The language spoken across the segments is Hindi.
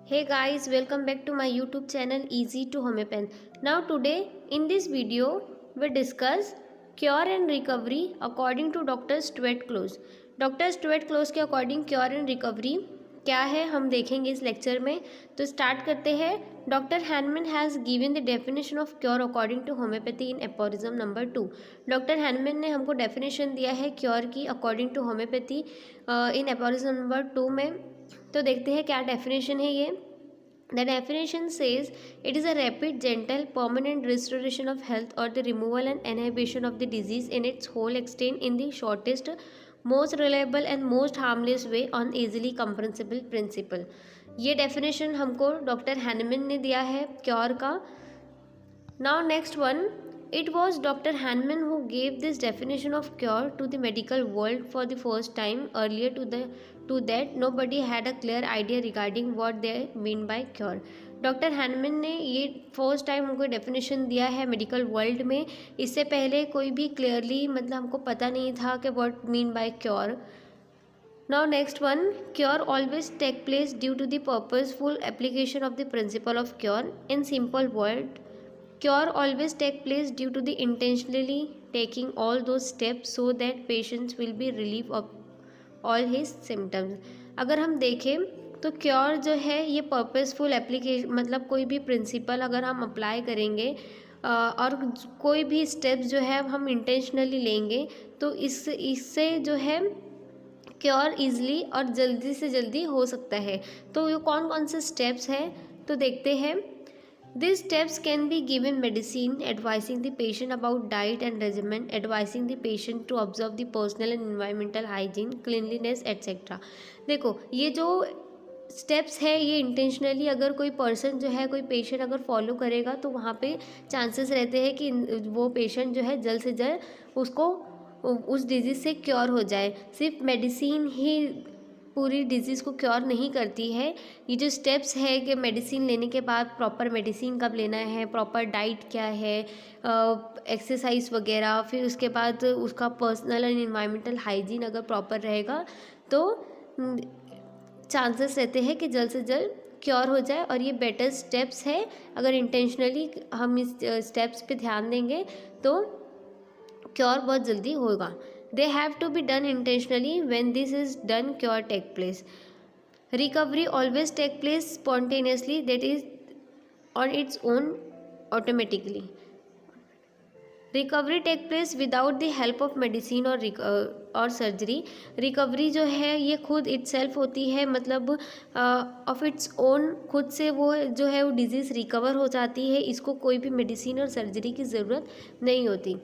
Hey guys, welcome back to my YouTube channel Easy to Homeopath. Now today in this video we discuss cure and recovery according to Dr. Stuart Close. Dr. Stuart Close के अकॉर्डिंग क्योर एंड रिकवरी क्या है हम देखेंगे इस लेक्चर में। तो स्टार्ट करते हैं। Doctor Hahnemann has given the definition of cure according to homeopathy in aphorism number 2। Doctor Hahnemann ने हमको डेफिनेशन दिया है क्योर की according to homeopathy in aphorism number 2 में। तो देखते हैं क्या डेफिनेशन है ये। The definition says it is a rapid, gentle, permanent restoration of health or the removal and inhibition of the disease in its whole extent in the shortest, most reliable and most harmless way on easily comprehensible principle। ये definition हमको डॉक्टर हैनमैन ने दिया है क्योर का। Now next one, it was Dr. Hahnemann who gave this definition of cure to the medical world for the first time. Earlier to that, nobody had a clear idea regarding what they mean by cure. Doctor Hahnemann ने ये फर्स्ट टाइम हमको डेफिनेशन दिया है मेडिकल वर्ल्ड में। इससे पहले कोई भी क्लियरली मतलब हमको पता नहीं था कि what mean by cure. Now next one, cure always take place due to the purposeful application of the principle of cure. In simple word, cure always take place due to the intentionally taking all those steps so that patients will be relieved of all his symptoms। अगर हम देखें तो क्योर जो है ये पर्पसफुल एप्लीकेशन मतलब कोई भी प्रिंसिपल अगर हम अप्लाई करेंगे और कोई भी स्टेप्स जो है हम इंटेंशनली लेंगे तो इससे जो है क्योर इजली और जल्दी से जल्दी हो सकता है। तो ये कौन कौन से स्टेप्स हैं तो देखते हैं। These steps can be given medicine, advising the patient about diet and regimen, advising the patient to observe the personal and environmental hygiene, cleanliness, etc. देखो ये जो स्टेप्स है ये इंटेंशनली अगर कोई पर्सन जो है कोई पेशेंट अगर फॉलो करेगा तो वहाँ पे चांसेस रहते हैं कि वो पेशेंट जो है जल्द से जल्द उसको उस डिजीज़ से क्योर हो जाए। सिर्फ मेडिसिन ही पूरी डिजीज़ को क्योर नहीं करती है। ये जो स्टेप्स है कि मेडिसिन लेने के बाद प्रॉपर मेडिसिन कब लेना है, प्रॉपर डाइट क्या है, एक्सरसाइज वगैरह, फिर उसके बाद उसका पर्सनल एंड इन्वायरमेंटल हाइजीन अगर प्रॉपर रहेगा तो चांसेस रहते हैं कि जल्द से जल्द क्योर हो जाए। और ये बेटर स्टेप्स है, अगर इंटेंशनली हम इस स्टेप्स पे ध्यान देंगे तो क्योर बहुत जल्दी होगा। They have to be done intentionally. When this is done, cure take place. Recovery always take place spontaneously, that is on its own automatically. Recovery take place without the help of medicine और सर्जरी। रिकवरी जो है ये खुद इटसेल्फ होती है, मतलब ऑफ इट्स ओन खुद से वो जो है वो डिजीज़ रिकवर हो जाती है। इसको कोई भी मेडिसिन और सर्जरी की ज़रूरत नहीं होती।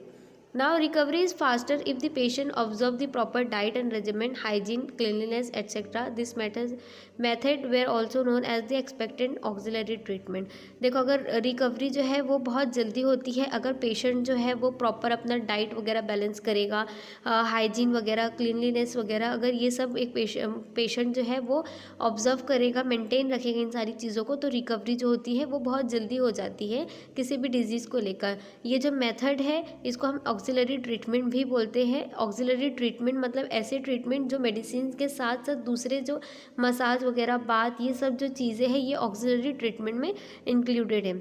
Now recovery is faster if the patient observe the proper diet and regimen, hygiene, cleanliness, etc. This method were also known as the expectant auxiliary treatment। देखो अगर रिकवरी जो है वो बहुत जल्दी होती है अगर पेशेंट जो है वो प्रॉपर अपना डाइट वगैरह बैलेंस करेगा, हाइजीन वगैरह, क्लीनलीनेस वगैरह, अगर ये सब एक पेशेंट जो है वो ऑब्जर्व करेगा, मेंटेन रखेगा इन सारी चीज़ों को, तो रिकवरी जो होती है वो बहुत जल्दी हो जाती है किसी भी डिजीज़ को लेकर। ये जो मेथड है इसको हम ऑक्सिलरी ट्रीटमेंट भी बोलते हैं। ऑक्सिलरी ट्रीटमेंट मतलब ऐसे ट्रीटमेंट जो मेडिसिन के साथ साथ दूसरे जो मसाज वगैरह बात ये सब जो चीज़ें हैं ये ऑक्सिलरी ट्रीटमेंट में इंक्लूडेड है।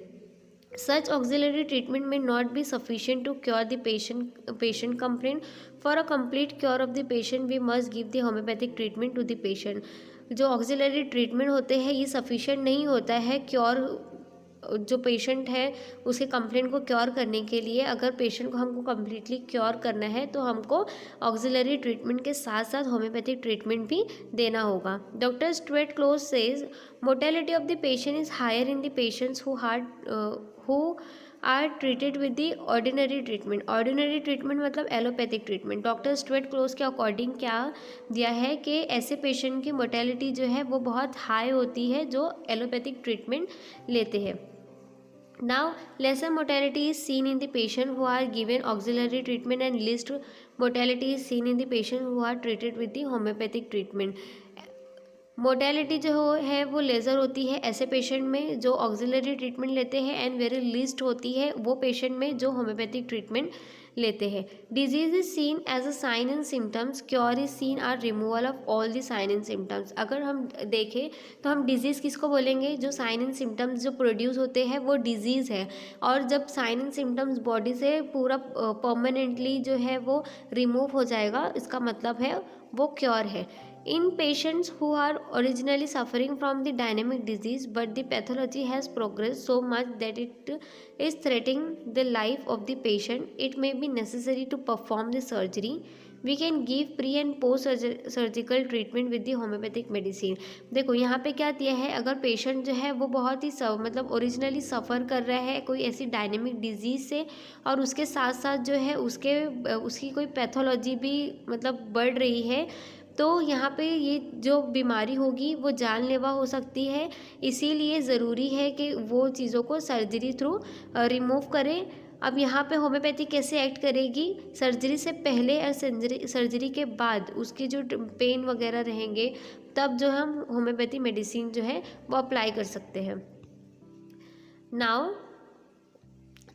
Such auxiliary treatment may not be sufficient to cure the patient complaint. For a complete cure of the patient, we must give the homeopathic treatment to the patient। जो ऑक्सिलरी ट्रीटमेंट होते हैं ये सफिशिएंट नहीं होता है क्योर जो पेशेंट है उसके कंप्लेंट को क्योर करने के लिए। अगर पेशेंट को हमको कम्प्लीटली क्योर करना है तो हमको ऑक्सिलरी ट्रीटमेंट के साथ साथ होम्योपैथिक ट्रीटमेंट भी देना होगा। Doctor Stuart Close says mortality of the patient is higher in the patients who are treated with the ordinary treatment. Ordinary treatment मतलब allopathic treatment. Doctor Stuart Close के अकॉर्डिंग क्या दिया है कि ऐसे पेशेंट की मोर्टेलिटी जो है वो बहुत हाई होती है जो एलोपैथिक ट्रीटमेंट लेते हैं। Now, lesser mortality is seen in the patient who are given auxiliary treatment and least mortality is seen in the patient who are treated with the homeopathic treatment। Mortality जो है वो लेज़र होती है ऐसे पेशेंट में जो ऑक्सिलरी ट्रीटमेंट लेते हैं एंड वेरी लीस्ट होती है वो पेशेंट में जो होम्योपैथिक ट्रीटमेंट लेते हैं। Disease is seen as a sign and symptoms, cure is seen or removal of all the sign and symptoms. अगर हम देखें तो हम डिजीज़ किसको बोलेंगे, जो साइन एंड सिम्टम्स जो प्रोड्यूस होते हैं वो डिजीज़ है। और जब साइन एंड सिम्टम्स बॉडी से पूरा परमानेंटली जो है वो रिमूव हो जाएगा, इसका मतलब है वो क्योर है। In patients who are originally suffering from the dynamic disease but the pathology has progressed so much that it is threatening the life of the patient, it may be necessary to perform the surgery. We can give pre and post surgical treatment with the homeopathic medicine. देखो यहाँ पे क्या दिया है, अगर पेशेंट जो है वो बहुत ही मतलब ओरिजिनली सफ़र कर रहा है कोई ऐसी डायनेमिक डिजीज़ से, और उसके साथ साथ जो है उसकी कोई पैथोलॉजी भी मतलब बढ़ रही है, तो यहाँ पे ये जो बीमारी होगी वो जानलेवा हो सकती है। इसीलिए ज़रूरी है कि वो चीज़ों को सर्जरी थ्रू रिमूव करें। अब यहाँ पे होम्योपैथी कैसे एक्ट करेगी, सर्जरी से पहले और सर्जरी के बाद उसकी जो पेन वगैरह रहेंगे, तब जो हम होम्योपैथी मेडिसिन जो है वो अप्लाई कर सकते हैं। Now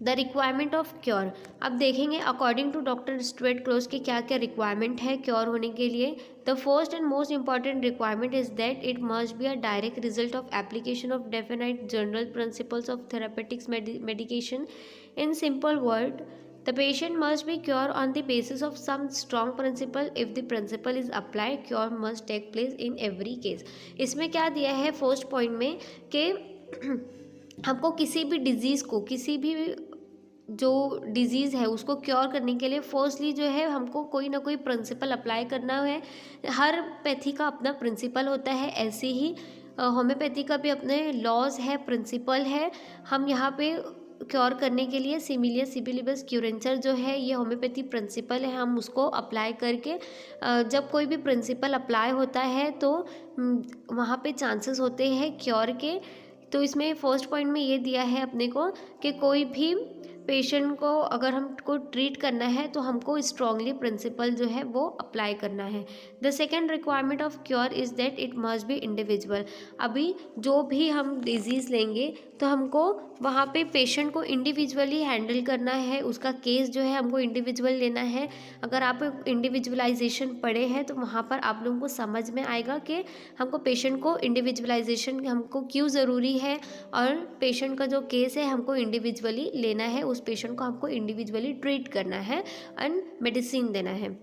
the requirement of cure. अब देखेंगे according to doctor Stuart Close की क्या क्या रिक्वायरमेंट है क्योर होने के लिए। The first and most important requirement is that it must be a direct result of application of definite general principles of therapeutics medication. In simple word, the patient must be cured on the basis of some strong principle. If the principle is applied, cure must take place in every case. इसमें क्या दिया है फर्स्ट पॉइंट में कि हमको किसी भी डिजीज़ को, किसी भी जो डिजीज़ है उसको क्योर करने के लिए फर्स्टली जो है हमको कोई ना कोई प्रिंसिपल अप्लाई करना है। हर पैथी का अपना प्रिंसिपल होता है, ऐसे ही होम्योपैथी का भी अपने लॉज है, प्रिंसिपल है। हम यहाँ पे क्योर करने के लिए सिमिलियर सिबिलिबस क्यूरेंचर जो है ये होम्योपैथी प्रिंसिपल है, हम उसको अप्लाई करके जब कोई भी प्रिंसिपल अप्लाई होता है तो वहाँ पे चांसेस होते हैं क्योर के। तो इसमें फर्स्ट पॉइंट में ये दिया है अपने को कि कोई भी पेशेंट को अगर हमको ट्रीट करना है तो हमको स्ट्रांगली प्रिंसिपल जो है वो अप्लाई करना है। The second requirement of cure is that it must B individual. अभी जो भी हम डिजीज़ लेंगे तो हमको वहाँ पे पेशेंट को इंडिविजुअली हैंडल करना है, उसका केस जो है हमको इंडिविजुअल लेना है। अगर आप इंडिविजुअलाइजेशन पढ़े हैं तो वहाँ पर आप लोगों को समझ में आएगा कि हमको पेशेंट को इंडिविजुअलाइजेशन हमको क्यों ज़रूरी है, और पेशेंट का जो केस है हमको इंडिविजुअली लेना है, उस पेशेंट को हमको इंडिविजुअली ट्रीट करना है एंड मेडिसिन देना है।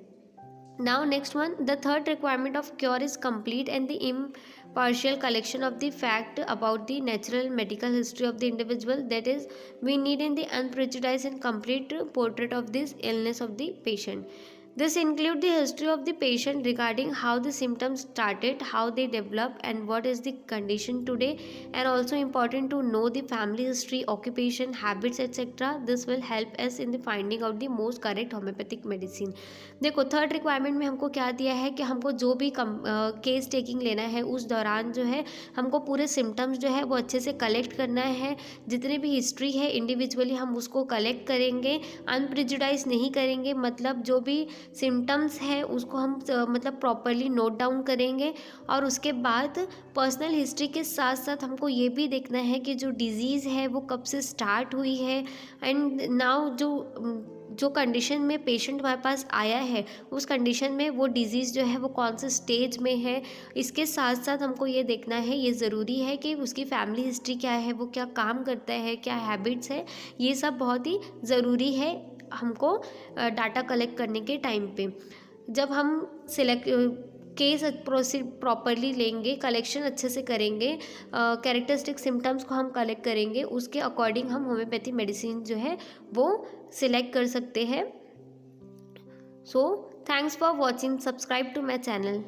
Now next one, the third requirement of cure is complete and the impartial collection of the fact about the natural medical history of the individual. That is, we need in the unprejudiced and complete portrait of this illness of the patient. This includes the history of the patient regarding how the symptoms started, how they developed, and what is the condition today, and also important to know the family history, occupation, habits, etc. This will help us in the finding out the most correct homeopathic medicine. देखो थर्ड रिक्वायरमेंट में हमको क्या दिया है कि हमको जो भी केस टेकिंग लेना है उस दौरान जो है हमको पूरे सिम्टम्स जो है वो अच्छे से कलेक्ट करना है। जितनी भी हिस्ट्री है इंडिविजुअली हम उसको कलेक्ट करेंगे, अनप्रिजुडाइज नहीं करेंगे, मतलब जो भी सिम्टम्स है उसको हम मतलब प्रॉपरली नोट डाउन करेंगे। और उसके बाद पर्सनल हिस्ट्री के साथ साथ हमको ये भी देखना है कि जो डिज़ीज़ है वो कब से स्टार्ट हुई है, एंड नाउ जो कंडीशन में पेशेंट हमारे पास आया है उस कंडीशन में वो डिज़ीज़ जो है वो कौन से स्टेज में है। इसके साथ साथ हमको ये देखना है, ये ज़रूरी है कि उसकी फैमिली हिस्ट्री क्या है, वो क्या काम करता है, क्या हैबिट्स है, ये सब बहुत ही ज़रूरी है हमको डाटा कलेक्ट करने के टाइम पे। जब हम केस प्रॉपरली लेंगे, कलेक्शन अच्छे से करेंगे, कैरेक्टरिस्टिक सिम्टम्स को हम कलेक्ट करेंगे, उसके अकॉर्डिंग हम होम्योपैथी मेडिसिन जो है वो सिलेक्ट कर सकते हैं। So thanks for watching, subscribe to my channel.